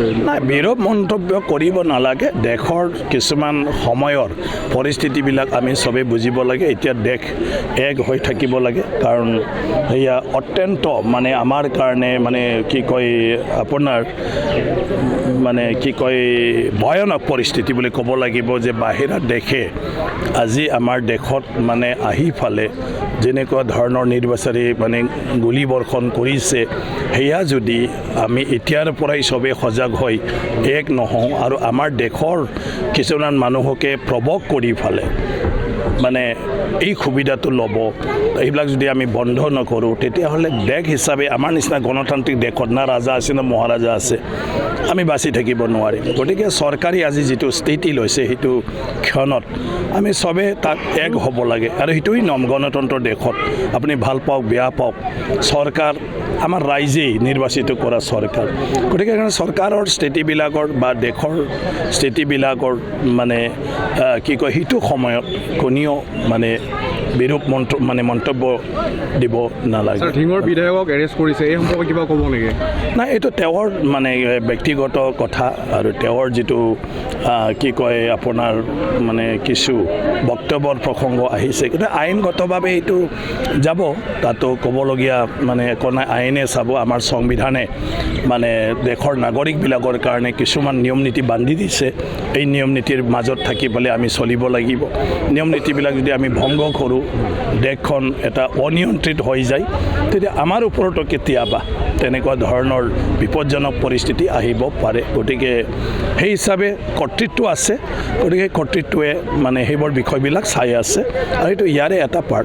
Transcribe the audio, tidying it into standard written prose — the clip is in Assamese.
নাই, বিৰূপ মন্তব্য কৰিব নালাগে। দেশৰ কিছুমান সময়ৰ পৰিস্থিতিবিলাক আমি চবেই বুজিব লাগে। এতিয়া দেশ এক হৈ থাকিব লাগে, কাৰণ সেয়া অত্যন্ত মানে আমাৰ কাৰণে মানে কি কয় আপোনাৰ মানে কি কয় ভয়ানক পৰিস্থিতি বুলি ক'ব লাগিব, যে বাহিৰা দেশে আজি আমাৰ দেশত মানে আহি ফালে যেনেকুৱা ধৰণৰ নিৰ্বাচনী মানে গুলী বৰ্ষণ কৰিছে, সেয়া যদি আমি এতিয়াৰ পৰাই চবেই সজাগ হৈ এক নহওঁ আৰু আমাৰ দেশৰ কিছুমান মানুহকে প্ৰভোগ কৰি ফালে মানে এই সুবিধাটো ল'ব, এইবিলাক যদি আমি বন্ধ নকৰোঁ, তেতিয়াহ'লে দেশ হিচাপে আমাৰ নিচিনা গণতান্ত্ৰিক দেশত না ৰাজা আছে না মহাৰাজা আছে, আমি বাচি থাকিব নোৱাৰিম। গতিকে চৰকাৰী আজি যিটো স্থিতি লৈছে, সেইটো ক্ষণত আমি চবে তাত এক হ'ব লাগে। আৰু সেইটোৱেই নিয়ম গণতন্ত্ৰ দেশত। আপুনি ভাল পাওক বেয়া পাওক, চৰকাৰ আমাৰ ৰাইজেই নিৰ্বাচিত কৰা চৰকাৰ। গতিকে চৰকাৰৰ স্থিতিবিলাকৰ বা দেশৰ স্থিতিবিলাকৰ মানে কি কয় সেইটো সময়ত কোনেও মানে বিৰূপ মন্তব্য দিব নালাগে। ঢিঙৰ বিধায়কক এৰেষ্ট কৰিছে, এই সম্পৰ্কে কিবা ক'ব নেকি? নাই, এইটো তেওঁৰ মানে ব্যক্তিগত কথা, আৰু তেওঁৰ যিটো কি কয় আপোনাৰ মানে কিছু বক্তব্যৰ প্ৰসংগ আহিছে, কিন্তু আইনগতভাৱে এইটো যাব, তাতো ক'বলগীয়া মানে একো নাই। আইনে চাব, আমাৰ সংবিধানে মানে দেশৰ নাগৰিকবিলাকৰ কাৰণে কিছুমান নিয়ম নীতি বান্ধি দিছে। এই নিয়ম নীতিৰ মাজত থাকি পেলাই আমি চলিব লাগিব। নিয়ম নীতিবিলাক যদি আমি ভংগ কৰোঁ, দেশখন এটা অনিয়ন্ত্ৰিত হৈ যায়, তেতিয়া আমাৰ ওপৰতো কেতিয়াবা তেনেকুৱা ধৰণৰ বিপদজনক পৰিস্থিতি আহিব পাৰে। গতিকে সেই হিচাপে কৰ্তৃত্ব আছে, গতিকে কৰ্তৃত্বই মানে সেইবোৰ বিষয়বিলাক চাই আছে, আৰু এইটো ইয়াৰে এটা পাৰ্ট।